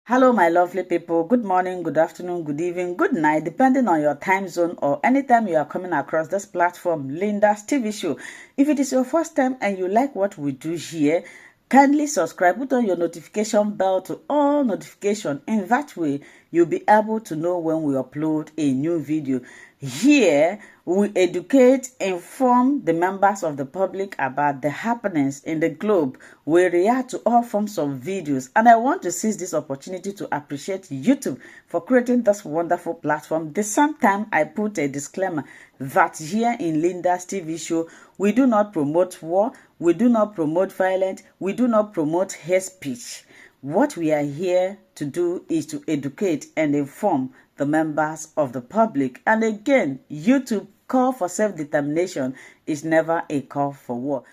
Hello, my lovely people. Good morning, good afternoon, good evening, good night, depending on your time zone or anytime you are coming across this platform, Linda's TV show. If it is your first time and you like what we do here, kindly subscribe, put on your notification bell to all notification. In that way, you'll be able to know when we upload a new video. Here, we educate, inform the members of the public about the happenings in the globe. We react to all forms of videos. And I want to seize this opportunity to appreciate YouTube for creating this wonderful platform. The same time, I put a disclaimer that here in Linda's TV show, we do not promote war, we do not promote violence, we do not promote hate speech. What we are here to do is to educate and inform the members of the public. And again, YouTube call for self-determination is never a call for war.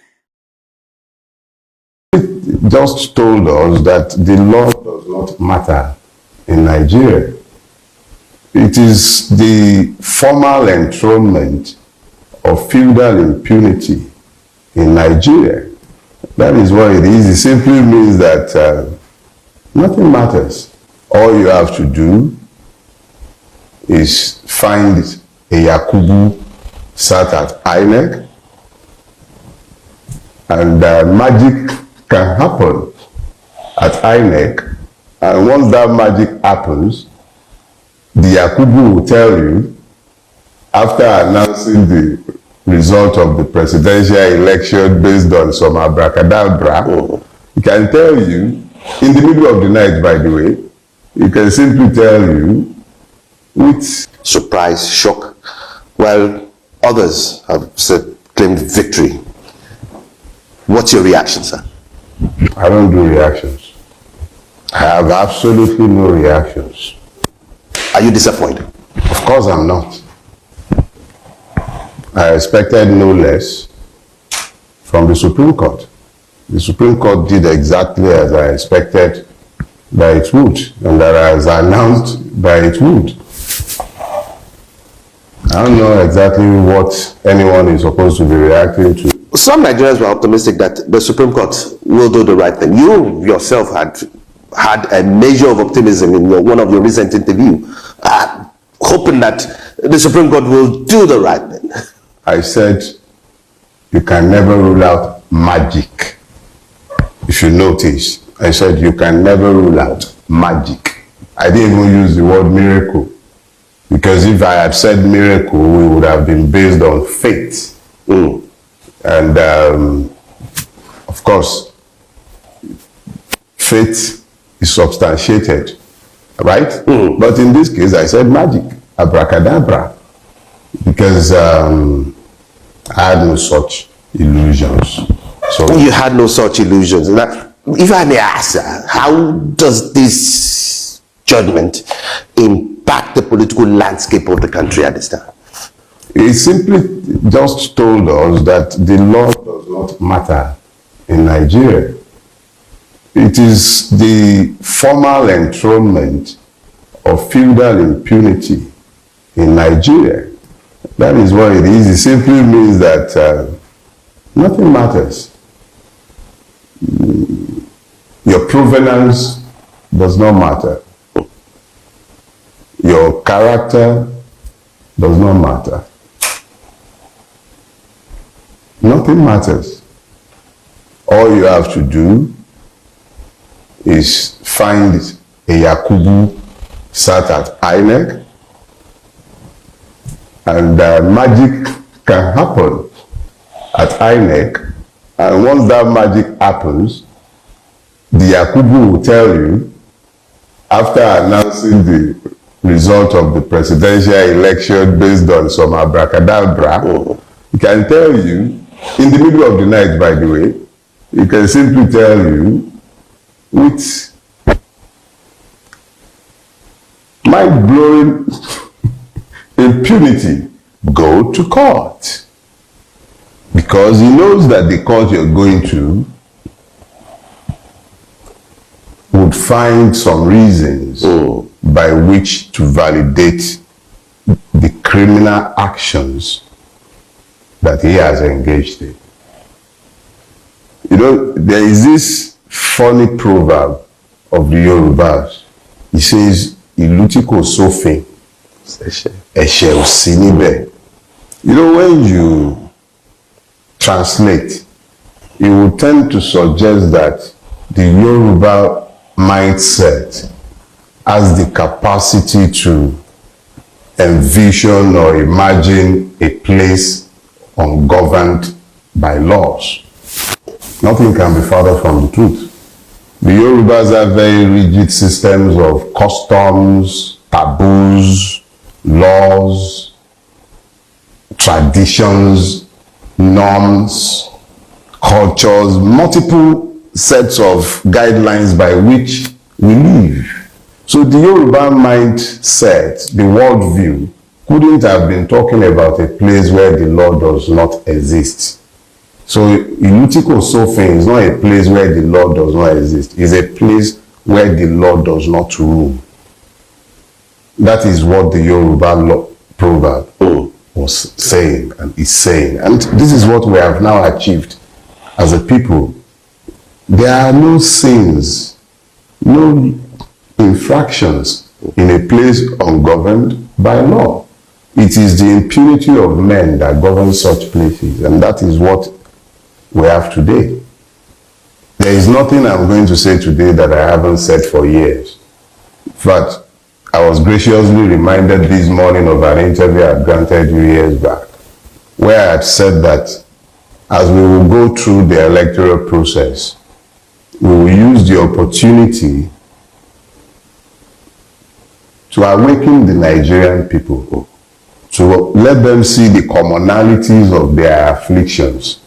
Just told us that the law does not matter in Nigeria. It is the formal enthronement of feudal impunity in Nigeria. That is what it is. It simply means that nothing matters. All you have to do is find a Yakubu sat at INEC, and magic can happen at INEC. And once that magic happens, the Yakubu will tell you, after announcing the result of the presidential election based on some abracadabra, he can tell you, in the middle of the night, by the way, he can simply tell you with surprise, shock, while others have claimed victory. What's your reaction, sir? I don't do reactions. I have absolutely no reactions. Are you disappointed? Of course I'm not. I expected no less from the Supreme Court. The Supreme Court did exactly as I expected that it would, and that as announced that it would. I don't know exactly what anyone is supposed to be reacting to. Some Nigerians were optimistic that the Supreme Court will do the right thing. You yourself had a measure of optimism in one of your recent interviews, hoping that the Supreme Court will do the right thing. I said, you can never rule out magic. If you notice, I said you can never rule out magic. I didn't even use the word miracle, because if I had said miracle, we would have been based on faith. And of course, faith is substantiated, right? But in this case, I said magic, abracadabra, because I had no such illusions. So you had no such illusions. Now, if I may ask, how does this judgment impact the political landscape of the country at this time? It simply just told us that the law does not matter in Nigeria. It is the formal enthronement of feudal impunity in Nigeria. That is what it is. It simply means that nothing matters. Your provenance does not matter. Your character does not matter. Nothing matters. All you have to do is find a Yakubu sat at INEC, and magic can happen at INEC. And once that magic happens, the Yakubu will tell you, after announcing the result of the presidential election based on some abracadabra, he can tell you, in the middle of the night, by the way, he can simply tell you with mind-blowing impunity, go to court. Because he knows that the court you're going to would find some reasons by which to validate the criminal actions that he has engaged in. You know, there is this funny proverb of the Yorubas He says, Ilutiko Sofe, Eshe Osinibe. You know, when you translate, it will tend to suggest that the Yoruba mindset has the capacity to envision or imagine a place ungoverned by laws. Nothing can be further from the truth. The Yorubas have very rigid systems of customs, taboos, laws, traditions, norms, cultures, multiple sets of guidelines by which we live. So the Yoruba mindset, the worldview, couldn't have been talking about a place where the law does not exist. So Ilutiko Sofe is not a place where the law does not exist. It's a place where the law does not rule. That is what the Yoruba law proverb was saying and is saying. And this is what we have now achieved as a people. There are no sins, no infractions in a place ungoverned by law. It is the impunity of men that governs such places, and that is what we have today. There is nothing I'm going to say today that I haven't said for years. In fact, I was graciously reminded this morning of an interview I granted years back, where I had said that as we will go through the electoral process, we will use the opportunity to awaken the Nigerian people, to let them see the commonalities of their afflictions,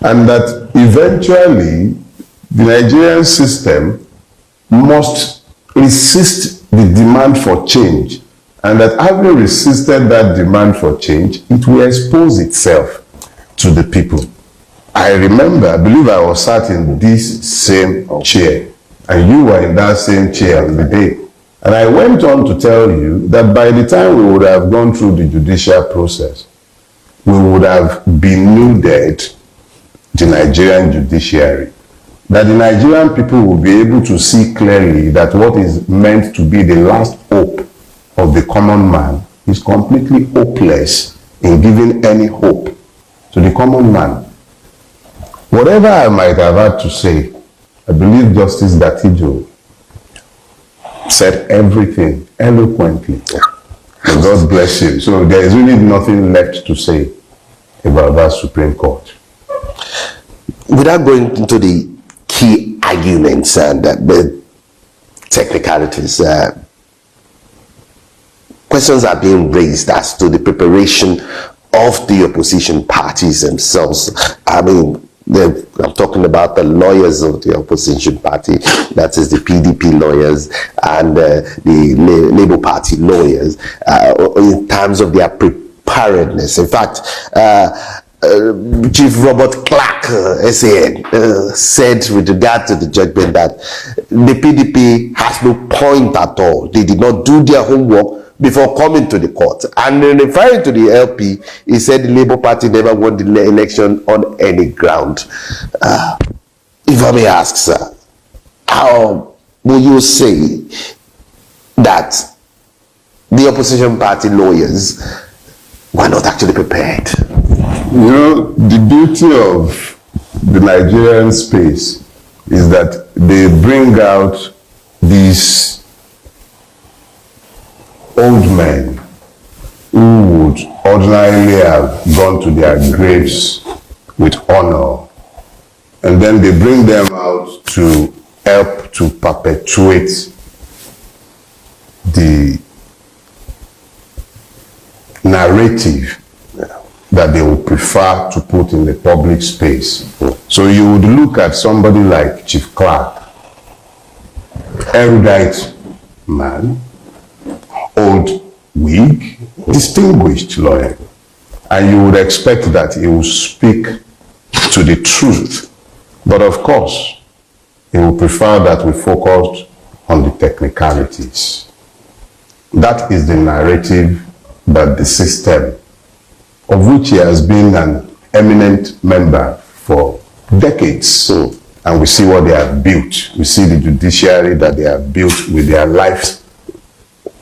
and that eventually the Nigerian system must resist the demand for change, and that having resisted that demand for change, it will expose itself to the people. I remember, I believe I was sat in this same chair, and you were in that same chair on the day. And I went on to tell you that by the time we would have gone through the judicial process, we would have denuded the Nigerian judiciary. That the Nigerian people will be able to see clearly that what is meant to be the last hope of the common man is completely hopeless in giving any hope to the common man. Whatever I might have had to say, I believe Justice Datijo said everything eloquently. And God bless him. So there is really nothing left to say about that Supreme Court. Without going into the key arguments and the technicalities, questions are being raised as to the preparation of the opposition parties themselves. I mean, I'm talking about the lawyers of the opposition party, that is the PDP lawyers and the Labour Party lawyers, in terms of their preparedness. In fact, Chief Robert Clark, SAN, said with regard to the judgment that the PDP has no point at all. They did not do their homework before coming to the court. And in referring to the LP, he said the Labour Party never won the election on any ground. If I may ask, sir, how will you say that the opposition party lawyers were not actually prepared? You know, the beauty of the Nigerian space is that they bring out these old men who would ordinarily have gone to their graves with honor, and then they bring them out to help to perpetuate the narrative that they would prefer to put in the public space. So you would look at somebody like Chief Clark, erudite man, old wig, distinguished lawyer, and you would expect that he will speak to the truth. But of course, he will prefer that we focus on the technicalities. That is the narrative that the system, of which he has been an eminent member for decades, and we see what they have built. We see the judiciary that they have built with their lives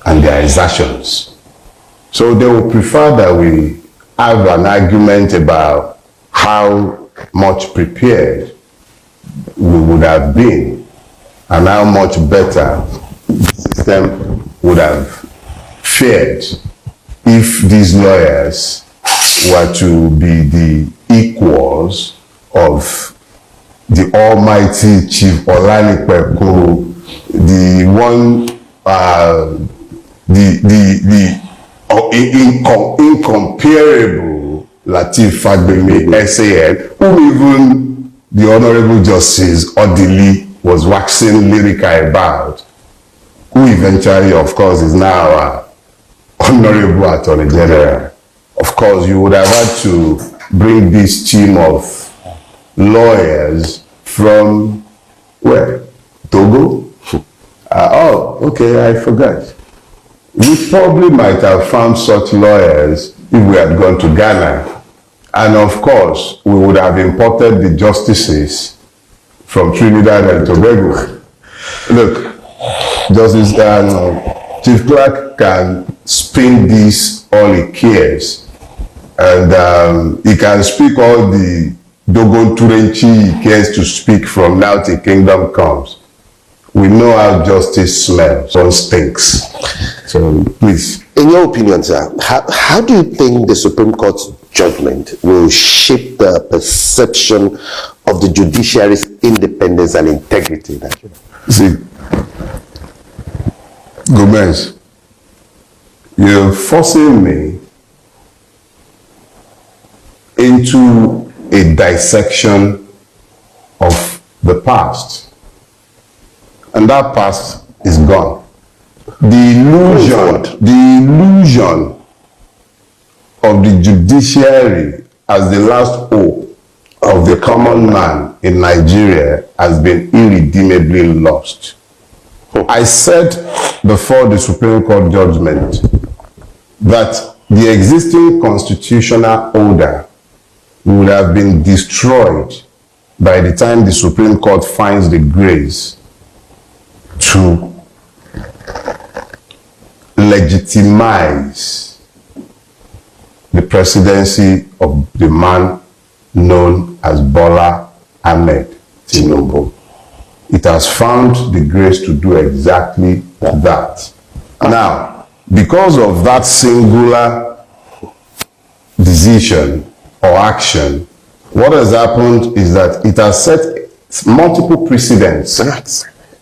and their exertions. So they will prefer that we have an argument about how much prepared we would have been and how much better the system would have fared if these lawyers were to be the equals of the almighty Chief Olanipe Kuru, the one, incomparable Lateef Fagbemi SAN, whom even the Honorable Justice Odili was waxing lyrical about, who eventually, of course, is now our Honorable Attorney General. Of course, you would have had to bring this team of lawyers from where? Togo? Oh, okay, I forgot. We probably might have found such lawyers if we had gone to Ghana. And of course, we would have imported the justices from Trinidad and Tobago. Look, Justice Chief Clerk can spin this all he cares. And he can speak all the Dogon Turenchi he cares to speak from now till kingdom comes. We know how justice smells, so stinks. So please. In your opinion, sir, how do you think the Supreme Court's judgment will shape the perception of the judiciary's independence and integrity? See, Gomez, you're forcing me into a dissection of the past. And that past is gone. The illusion of the judiciary as the last hope of the common man in Nigeria has been irredeemably lost. I said before the Supreme Court judgment that the existing constitutional order would have been destroyed by the time the Supreme Court finds the grace to legitimize the presidency of the man known as Bola Ahmed Tinubu. It has found the grace to do exactly that. Now, because of that singular decision or action, what has happened is that it has set multiple precedents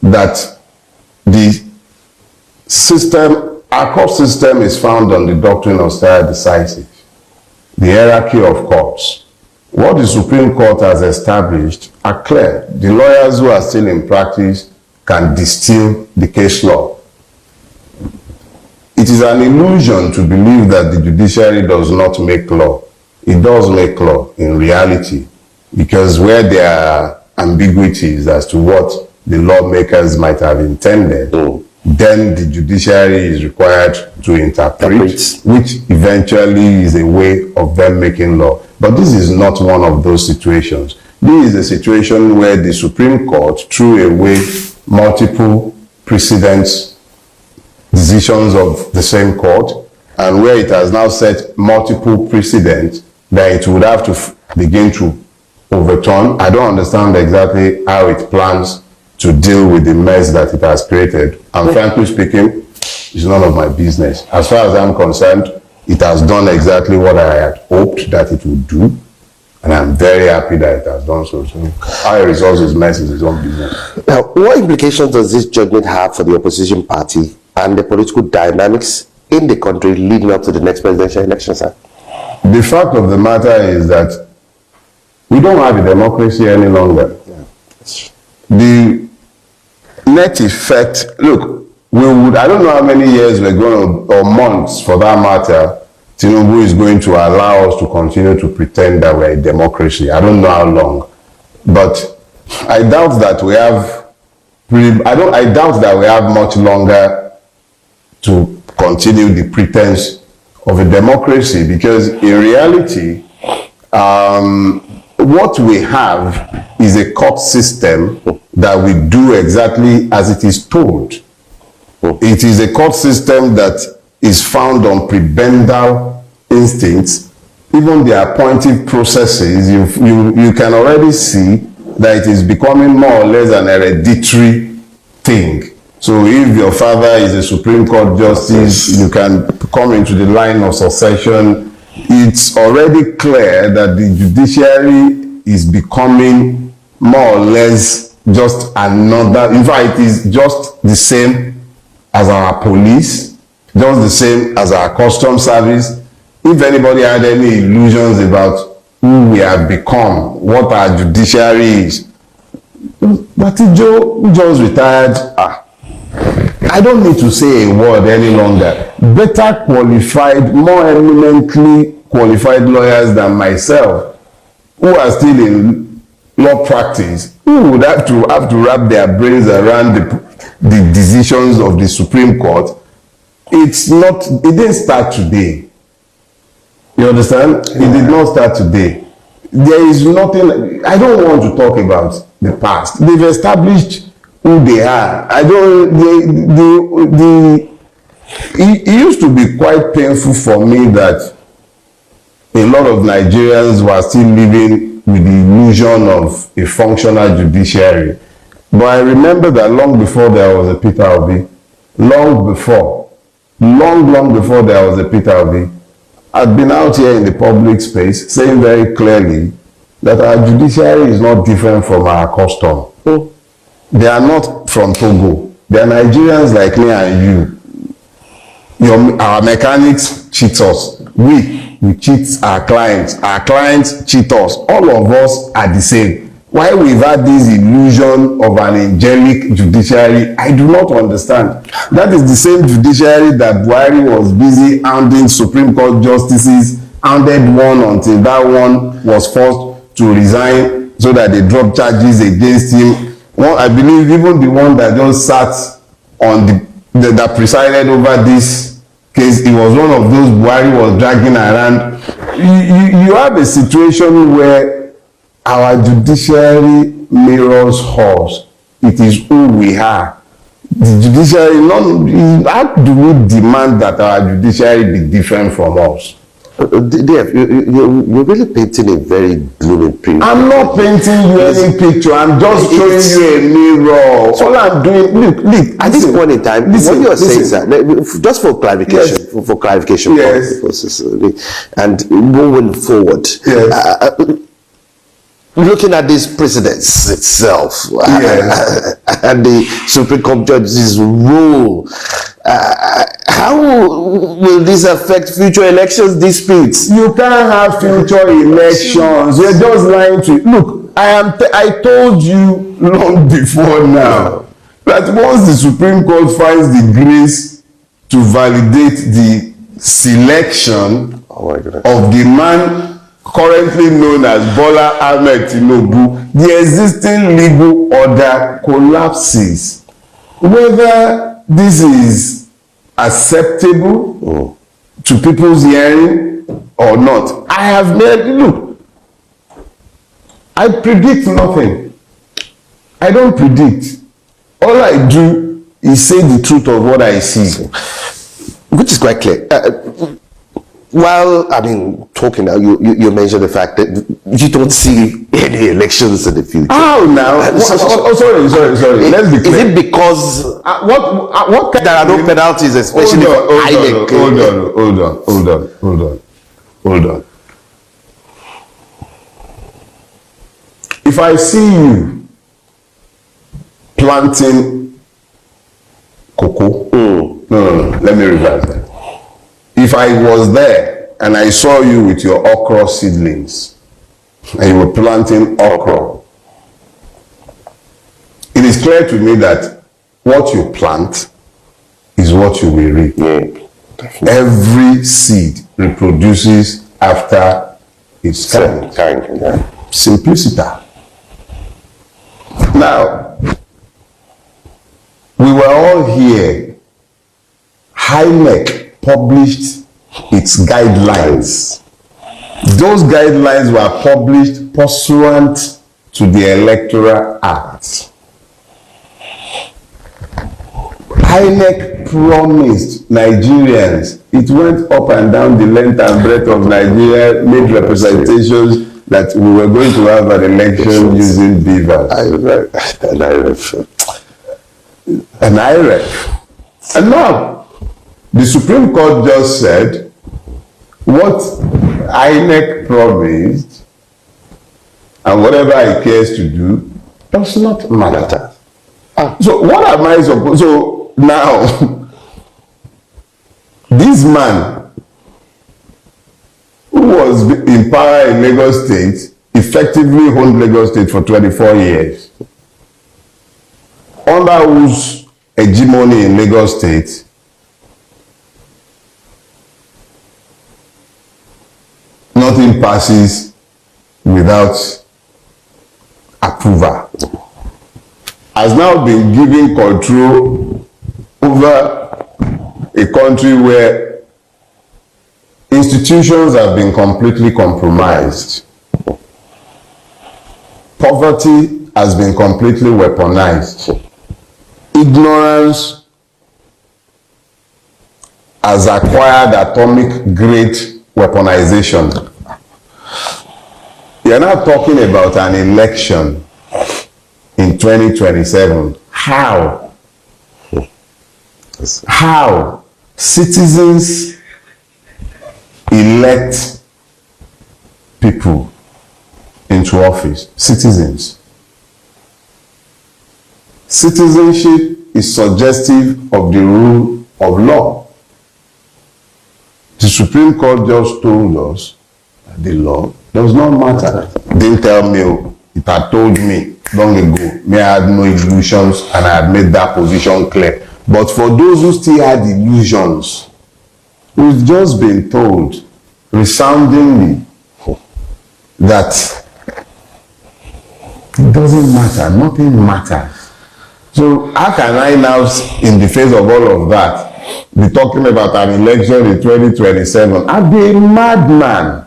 that the system, our court system is found on the doctrine of stare decisis, the hierarchy of courts. What the Supreme Court has established are clear. The lawyers who are still in practice can distill the case law. It is an illusion to believe that the judiciary does not make law. It does make law in reality, because where there are ambiguities as to what the lawmakers might have intended, then the judiciary is required to interpret, which eventually is a way of them making law. But this is not one of those situations. This is a situation where the Supreme Court threw away multiple precedents, decisions of the same court, and where it has now set multiple precedents that it would have to begin to overturn. I don't understand exactly how it plans to deal with the mess that it has created. And frankly speaking, it's none of my business. As far as I'm concerned, it has done exactly what I had hoped that it would do. And I'm very happy that it has done so. So how it resolves its mess is his own business. Now, what implications does this judgment have for the opposition party and the political dynamics in the country leading up to the next presidential election, sir? The fact of the matter is that we don't have a democracy any longer. Yeah. The net effect, look, we would, I don't know how many years we're going to, or months for that matter, Tinubu is going to allow us to continue to pretend that we're a democracy. I don't know how long. But I doubt that we have, I doubt that we have much longer to continue the pretense of a democracy, because in reality, what we have is a court system that we do exactly as it is told. It is a court system that is found on prebendal instincts. Even the appointive processes, you can already see that it is becoming more or less an hereditary thing. So if your father is a Supreme Court justice, you can come into the line of succession. It's already clear that the judiciary is becoming more or less just another, in fact, it is just the same as our police, just the same as our customs service. If anybody had any illusions about who we have become, what our judiciary is, Batijo, who just retired, I don't need to say a word any longer. Better qualified, more eminently qualified lawyers than myself, who are still in law practice, who would have to wrap their brains around the decisions of the Supreme Court. It didn't start today. You understand? Yeah. It did not start today. There is nothing, I don't want to talk about the past. They've established who they are. It used to be quite painful for me that a lot of Nigerians were still living with the illusion of a functional judiciary. But I remember that long before there was a Peter Obi, long before there was a Peter Obi, I've been out here in the public space saying very clearly that our judiciary is not different from our custom. They are not from Togo. They are Nigerians like me and you. Our mechanics cheat us. We cheat our clients cheat us. All of us are the same. Why we've had this illusion of an angelic judiciary, I do not understand. That is the same judiciary that Buhari was busy hounding Supreme Court justices, hounded one until that one was forced to resign so that they dropped charges against him. Well, I believe even the one that just sat on that presided over this case, it was one of those Buhari was dragging around. You have a situation where our judiciary mirrors us. It is who we are. The judiciary, how do we demand that our judiciary be different from us? Dave, you're really painting a very gloomy picture. I'm not painting you any picture. I'm just showing you a mirror. All I'm doing, look. At this point in time, what you're saying is that, just for clarification, yes. for clarification purposes, and moving forward, yes. Looking at this precedence itself, yes. And the Supreme Court judge's rule, how will this affect future elections disputes? You can't have future elections. You're just lying to. Look, I told you long before now that once the Supreme Court finds the grace to validate the selection of the man currently known as Bola Ahmed Nubu, the existing legal order collapses. Whether this is acceptable to people's hearing or not, I have made, look, I predict nothing. I don't predict. All I do is say the truth of what I see. Which is quite clear. While talking now, you mentioned the fact that you don't see any elections in the future. How now? Sorry. Let's be clear. Is it because what there are no penalties, especially for INEC? Hold on. If I see you planting cocoa, no, let me reverse that. If I was there and I saw you with your okra seedlings and you were planting okra, it is clear to me that what you plant is what you will reap. Yeah, every seed reproduces after its kind. Yeah. Simplicity. Now, we were all here. INEC published its guidelines. Those guidelines were published pursuant to the Electoral Act. INEC promised Nigerians, it went up and down the length and breadth of Nigeria, made representations that we were going to have an election using beavers. An IREF. And now, the Supreme Court just said, what INEC promised and whatever it cares to do does not matter. So what am I supposed? So now, this man who was in power in Lagos State effectively owned Lagos State for 24 years, under whose hegemony in Lagos State nothing passes without approval, has now been given control over a country where institutions have been completely compromised. Poverty has been completely weaponized. Ignorance has acquired atomic grade weaponization. You are now talking about an election in 2027. How? How citizens elect people into office? Citizens. Citizenship is suggestive of the rule of law. The Supreme Court just told us that the law does not matter. Didn't tell me, it had told me long ago. Me, I had no illusions and I had made that position clear. But for those who still had illusions, we've just been told resoundingly that it doesn't matter, nothing matters. So how can I now, in the face of all of that, be talking about an election in 2027? I'd be a madman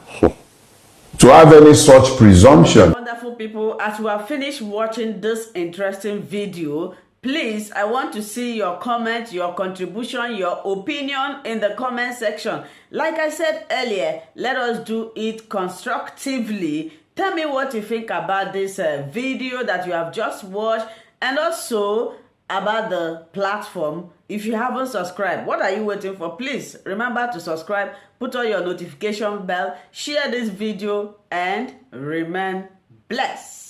to have any such presumption. Wonderful people, as we have finished watching this interesting video, please, I want to see your comment, your contribution, your opinion in the comment section. Like I said earlier, let us do it constructively. Tell me what you think about this video that you have just watched, and also about the platform. If you haven't subscribed, what are you waiting for? Please remember to subscribe, put on your notification bell, share this video, and remain blessed.